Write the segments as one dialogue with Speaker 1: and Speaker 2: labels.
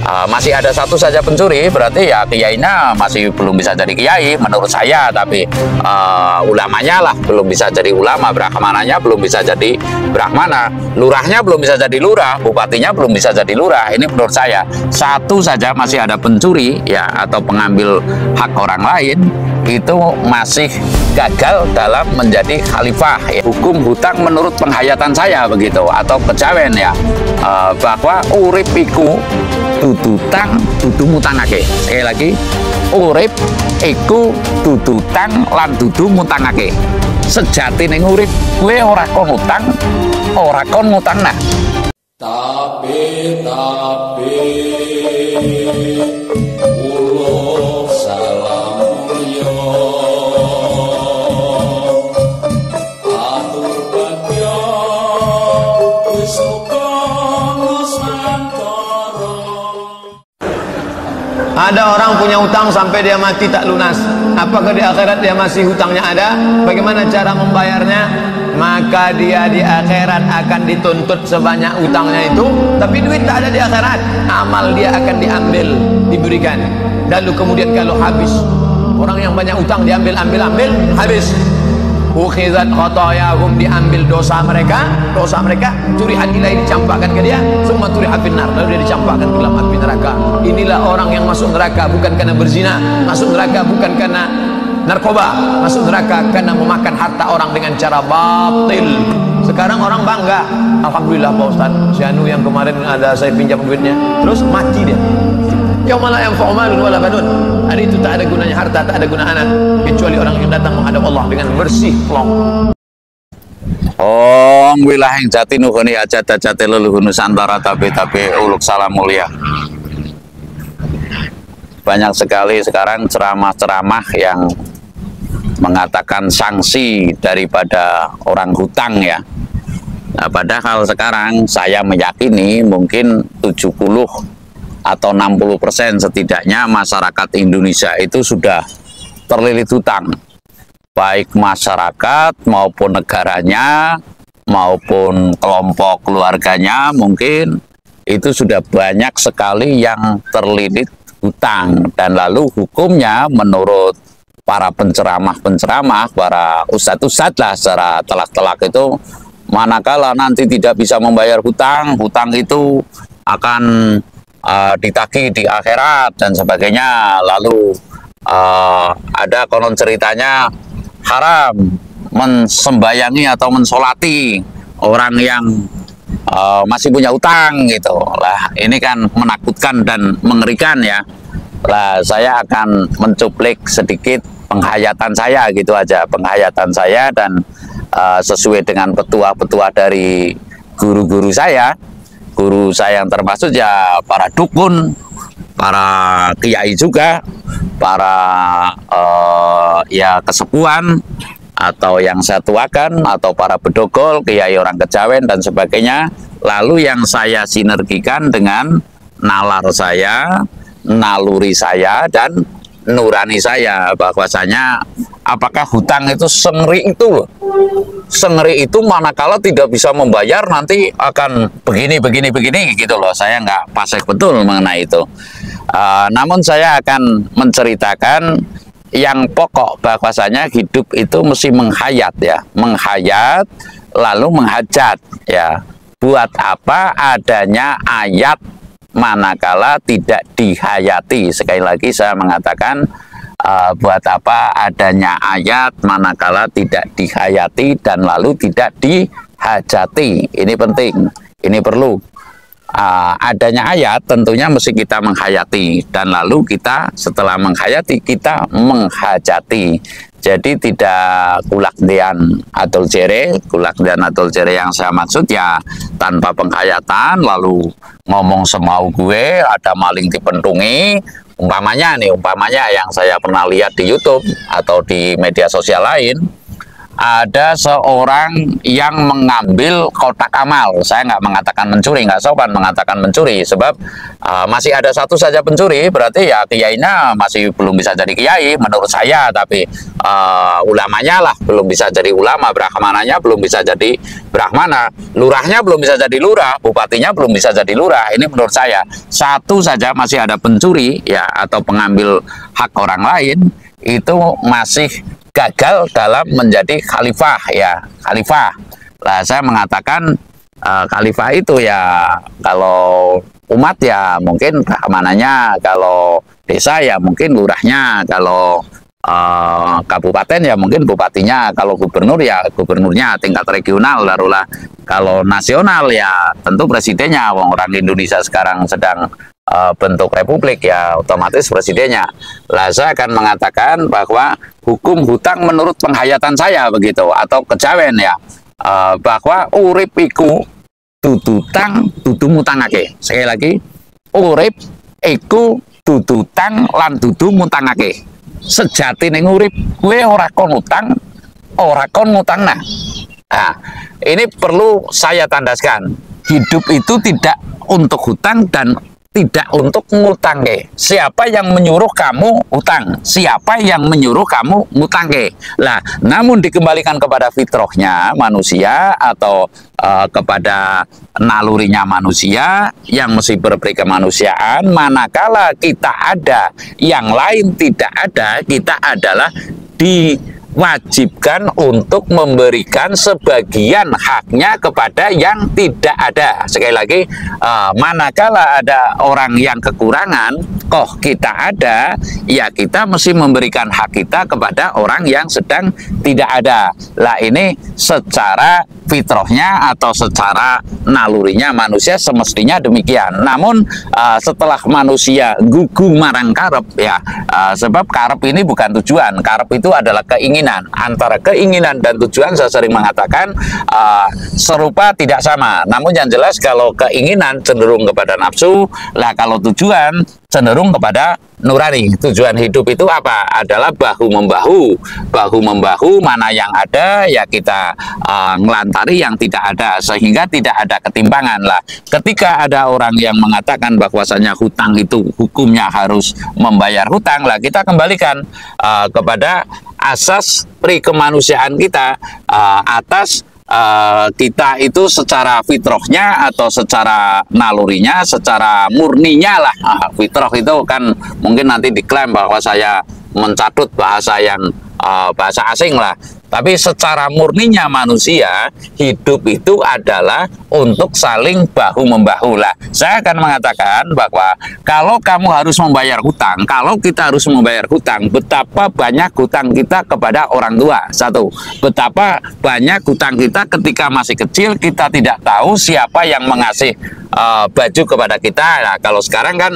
Speaker 1: masih ada satu saja pencuri, berarti ya kiainya masih belum bisa jadi kiai menurut saya, tapi ulamanya lah belum bisa jadi ulama, brahmananya belum bisa jadi brahmana, lurahnya belum bisa jadi lurah, bupatinya belum bisa jadi lurah. Ini menurut saya satu saja masih ada pencuri ya, atau pengambil hak orang lain, itu masih gagal dalam menjadi khalifah ya. Hukum hutang menurut penghayatan saya begitu, atau kejawen ya, bahwa urip iku dudu tang dudu mutangake. Sekali lagi, urip iku dudu tang lan dudu mutangake. Sejatine urip kowe ora kon utang, ora kon ngutangna.
Speaker 2: Tapi uluk salam yo atur bagyo wisuka nusantara.
Speaker 3: Ada orang punya utang sampai dia mati tak lunas. Apakah di akhirat dia masih hutangnya ada? Bagaimana cara membayarnya? Maka dia di akhirat akan dituntut sebanyak utangnya itu, tapi duit tak ada di akhirat. Amal dia akan diambil, diberikan. Lalu kemudian kalau habis, orang yang banyak utang diambil, habis. Ukhizat khotoyahum, diambil dosa mereka, turihat ilahi, dicampakkan ke dia, semua turihat finnar, lalu dia dicampakkan ke dalam api neraka. Inilah orang yang masuk neraka bukan karena berzina, masuk neraka bukan karena narkoba, masuk neraka karena memakan harta orang dengan cara batil. Sekarang orang bangga, alhamdulillah Pak Ustaz, si Anu yang kemarin ada saya pinjam duitnya, terus mati dia. Yaumala yanfa'u malun wala banun. Hari itu tak ada gunanya harta, tak ada guna anak, kecuali orang yang datang menghadap Allah dengan bersih plong.
Speaker 1: Wilayah yang jati nuhuni ajat-ajat leluhur Nusantara, tapi uluk salam mulia. Banyak sekali sekarang ceramah-ceramah yang mengatakan sanksi daripada orang hutang ya. Nah, padahal sekarang saya meyakini mungkin 70 atau 60% setidaknya masyarakat Indonesia itu sudah terlilit hutang, baik masyarakat maupun negaranya maupun kelompok keluarganya, mungkin itu sudah banyak sekali yang terlilit hutang. Dan lalu hukumnya menurut para penceramah, para ustadz-ustadz lah secara telak-telak itu, manakala nanti tidak bisa membayar hutang itu akan ditagih di akhirat dan sebagainya. Lalu ada konon ceritanya haram mensembayangi atau mensolati orang yang masih punya utang gitu lah. Ini kan menakutkan dan mengerikan ya. Lah saya akan mencuplik sedikit penghayatan saya gitu aja, penghayatan saya, dan sesuai dengan petua-petua dari guru-guru saya. Guru saya yang termasuk ya para dukun, para kiai juga, para ya kesepuhan, atau yang saya tuakan, atau para bedogol, kiai orang kejawen dan sebagainya. Lalu yang saya sinergikan dengan nalar saya, naluri saya, dan nurani saya, bahwasanya apakah hutang itu sengeri itu loh. Sengeri itu manakala tidak bisa membayar nanti akan begini gitu loh. Saya nggak fasih betul mengenai itu. Namun saya akan menceritakan yang pokok, bahwasanya hidup itu mesti menghayat ya, menghayat lalu menghajat ya. Buat apa adanya ayat manakala tidak dihayati? Sekali lagi saya mengatakan, buat apa adanya ayat manakala tidak dihayati dan lalu tidak dihajati? Ini penting, ini perlu. Adanya ayat tentunya mesti kita menghayati, dan lalu kita setelah menghayati kita menghajati. Jadi tidak kulakdian atol jere yang saya maksud ya tanpa penghayatan, lalu ngomong semau gue, ada maling dipentungi. Umpamanya yang saya pernah lihat di YouTube atau di media sosial lain, ada seorang yang mengambil kotak amal. Saya nggak mengatakan mencuri, nggak sopan mengatakan mencuri, sebab masih ada satu saja pencuri, berarti ya kiainya masih belum bisa jadi kiai menurut saya, tapi ulamanya lah belum bisa jadi ulama, brahmananya belum bisa jadi brahmana, lurahnya belum bisa jadi lurah, bupatinya belum bisa jadi lurah. Ini menurut saya satu saja masih ada pencuri ya, atau pengambil hak orang lain, itu masih gagal dalam menjadi khalifah ya, khalifah. Lah saya mengatakan khalifah itu ya, kalau umat ya mungkin keamanannya, kalau desa ya mungkin lurahnya, kalau kabupaten ya mungkin bupatinya, kalau gubernur ya gubernurnya tingkat regional, larulah kalau nasional ya tentu presidennya. Orang Indonesia sekarang sedang bentuk republik ya, otomatis presidennya. Lah saya akan mengatakan bahwa hukum hutang menurut penghayatan saya begitu, atau kejawen ya, bahwa urip iku dudu tang dudu mutangake. Sekali lagi, urip iku dudu tang lan dudu mutangake. Sejatine urip kowe ora kon utang, ora kon ngutangna. Nah, ini perlu saya tandaskan. Hidup itu tidak untuk hutang dan tidak untuk ngutangke. Siapa yang menyuruh kamu utang? Siapa yang menyuruh kamu ngutangke? Lah, namun dikembalikan kepada fitrahnya manusia, atau kepada nalurinya manusia yang mesti berberi kemanusiaan. Manakala kita ada, yang lain tidak ada, kita adalah diwajibkan untuk memberikan sebagian haknya kepada yang tidak ada. Sekali lagi, manakala ada orang yang kekurangan, kok kita ada, ya kita mesti memberikan hak kita kepada orang yang sedang tidak ada. Lah ini secara fitrahnya atau secara nalurinya manusia semestinya demikian. Namun setelah manusia gugu marang karep ya, sebab karep ini bukan tujuan, karep itu adalah keinginan. Antara keinginan dan tujuan saya sering mengatakan serupa tidak sama. Namun yang jelas kalau keinginan cenderung kepada nafsu, lah kalau tujuan cenderung kepada nurani. Tujuan hidup itu apa? Adalah bahu-membahu. Bahu-membahu, mana yang ada ya kita ngelantari yang tidak ada, sehingga tidak ada ketimpangan lah. Ketika ada orang yang mengatakan bahwasanya hutang itu hukumnya harus membayar hutang, lah kita kembalikan kepada asas prikemanusiaan kita, atas kita itu secara fitrahnya atau secara nalurinya, secara murninya lah. Fitrah itu kan mungkin nanti diklaim bahwa saya mencatut bahasa yang bahasa asing lah. Tapi secara murninya manusia, hidup itu adalah untuk saling bahu-membahu lah. Saya akan mengatakan bahwa kalau kamu harus membayar hutang, kalau kita harus membayar hutang, betapa banyak hutang kita kepada orang tua. Satu, betapa banyak hutang kita ketika masih kecil, kita tidak tahu siapa yang mengasih baju kepada kita. Nah, kalau sekarang kan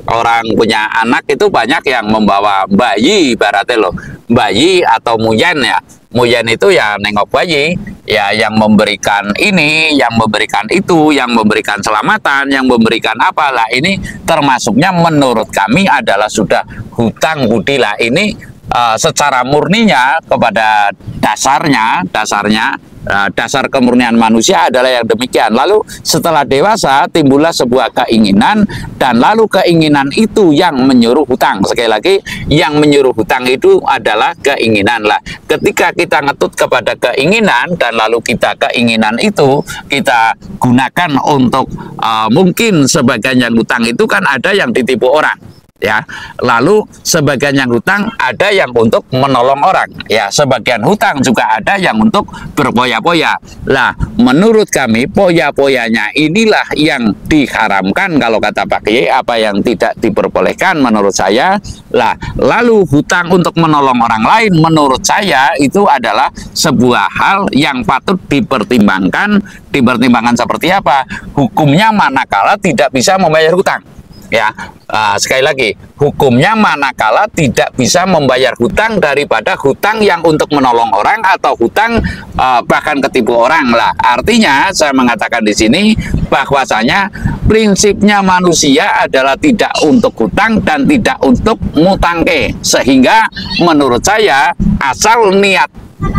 Speaker 1: orang punya anak itu banyak yang membawa bayi, ibaratnya loh, bayi atau muyen ya. Muyen itu ya nengok bayi, ya yang memberikan ini, yang memberikan itu, yang memberikan selamatan, yang memberikan apalah. Ini termasuknya menurut kami adalah sudah hutang budi lah. Ini secara murninya kepada dasar kemurnian manusia adalah yang demikian. Lalu setelah dewasa timbullah sebuah keinginan, dan lalu keinginan itu yang menyuruh hutang. Sekali lagi, yang menyuruh hutang itu adalah keinginan lah. Ketika kita ngetut kepada keinginan, dan lalu kita keinginan itu kita gunakan untuk mungkin sebagian yang hutang itu kan ada yang ditipu orang ya, lalu sebagian yang hutang ada yang untuk menolong orang ya, sebagian hutang juga ada yang untuk berpoya-poya. Lah menurut kami poya-poyanya inilah yang diharamkan kalau kata Pak Kiai, apa yang tidak diperbolehkan menurut saya. Lah lalu hutang untuk menolong orang lain menurut saya itu adalah sebuah hal yang patut dipertimbangkan. Dipertimbangkan seperti apa? Hukumnya manakala tidak bisa membayar hutang ya. Sekali lagi, hukumnya manakala tidak bisa membayar hutang daripada hutang yang untuk menolong orang atau hutang bahkan ketipu orang lah. Artinya saya mengatakan di sini bahwasanya prinsipnya manusia adalah tidak untuk hutang dan tidak untuk mutangke, sehingga menurut saya asal niat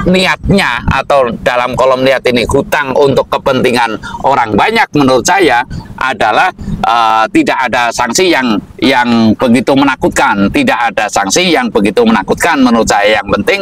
Speaker 1: niatnya atau dalam kolom niat ini hutang untuk kepentingan orang banyak, menurut saya adalah tidak ada sanksi yang begitu menakutkan, tidak ada sanksi yang begitu menakutkan menurut saya. Yang penting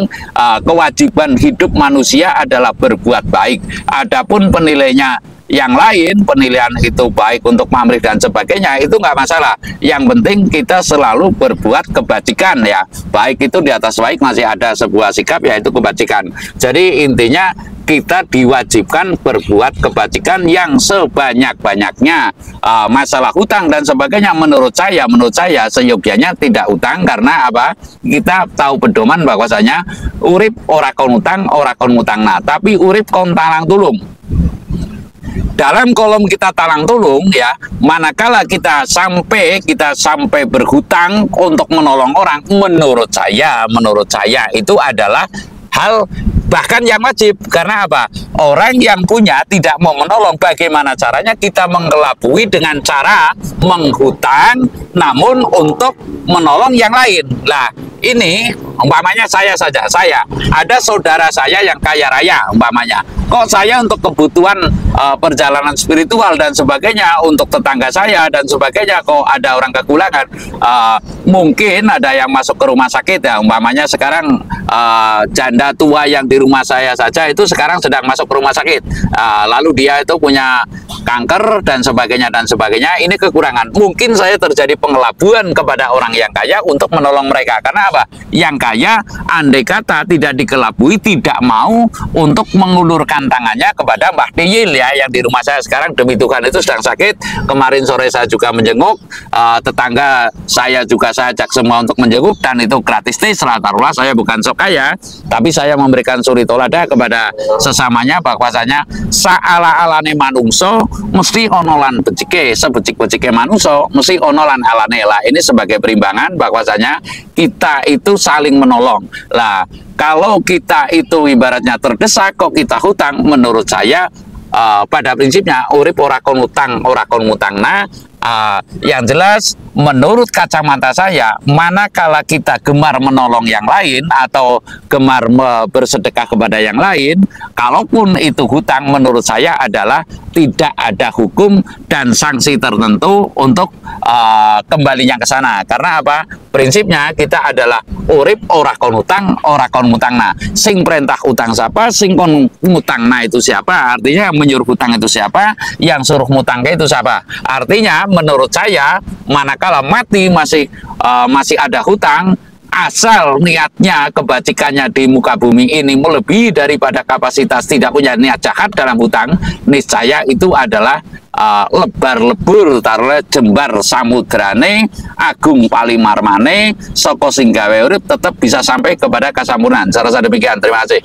Speaker 1: kewajiban hidup manusia adalah berbuat baik. Adapun penilainya yang lain, penilaian itu baik untuk pamrih dan sebagainya, itu nggak masalah. Yang penting kita selalu berbuat kebajikan ya. Baik itu di atas baik masih ada sebuah sikap, yaitu kebajikan. Jadi intinya kita diwajibkan berbuat kebajikan yang sebanyak-banyaknya. Masalah hutang dan sebagainya menurut saya seyogyanya tidak hutang, karena apa? Kita tahu pedoman bahwasanya urip ora kon hutang, ora kon ngutangna, tapi urip kon talang tulung. Dalam kolom kita talang tulung ya, manakala kita sampai berhutang untuk menolong orang, menurut saya itu adalah hal bahkan yang wajib. Karena apa? Orang yang punya tidak mau menolong, bagaimana caranya kita mengelabui dengan cara menghutang namun untuk menolong yang lain. Lah ini umpamanya saya ada saudara saya yang kaya raya umpamanya, kok saya untuk kebutuhan perjalanan spiritual dan sebagainya, untuk tetangga saya dan sebagainya, kok ada orang kekurangan, mungkin ada yang masuk ke rumah sakit ya, umpamanya sekarang janda tua yang di rumah saya saja itu sekarang sedang masuk ke rumah sakit, lalu dia itu punya kanker dan sebagainya, ini kekurangan. Mungkin saya terjadi pengelabuan kepada orang yang kaya untuk menolong mereka. Karena apa? Yang kaya andai kata tidak dikelabui, tidak mau untuk mengulurkan tangannya kepada Mbah Diyil ya, yang di rumah saya sekarang demi Tuhan itu sedang sakit. Kemarin sore saya juga menjenguk, tetangga saya juga saya ajak semua untuk menjenguk, dan itu gratis nih. Taruhlah saya bukan sok kaya, tapi saya memberikan suri tolada kepada sesamanya, bahwasanya saala-alane manungso mesti onolan becike, sebecik-becike manungso mesti onolan alane. Lah ini sebagai perimbangan bahwasanya kita itu saling menolong. Lah kalau kita itu ibaratnya terdesak kok kita hutang, menurut saya pada prinsipnya urip ora kon utang, ora kon ngutangna. Yang jelas menurut kacamata saya, manakala kita gemar menolong yang lain atau gemar bersedekah kepada yang lain, kalaupun itu hutang, menurut saya adalah tidak ada hukum dan sanksi tertentu untuk kembalinya ke sana. Karena apa? Prinsipnya kita adalah urip ora kon hutang, ora kon ngutangna. Sing perintah utang siapa, sing kon ngutangna itu siapa? Artinya yang menyuruh hutang itu siapa, yang suruh ngutang itu siapa? Artinya menurut saya manakala mati masih ada hutang, asal niatnya kebajikannya di muka bumi ini melebihi daripada kapasitas, tidak punya niat jahat dalam hutang, niscaya itu adalah lebar lebur taruh jembar samudrane agung palimarmane saka sing gawe urip tetap bisa sampai kepada kesampurnan. Saya rasa demikian. Terima kasih.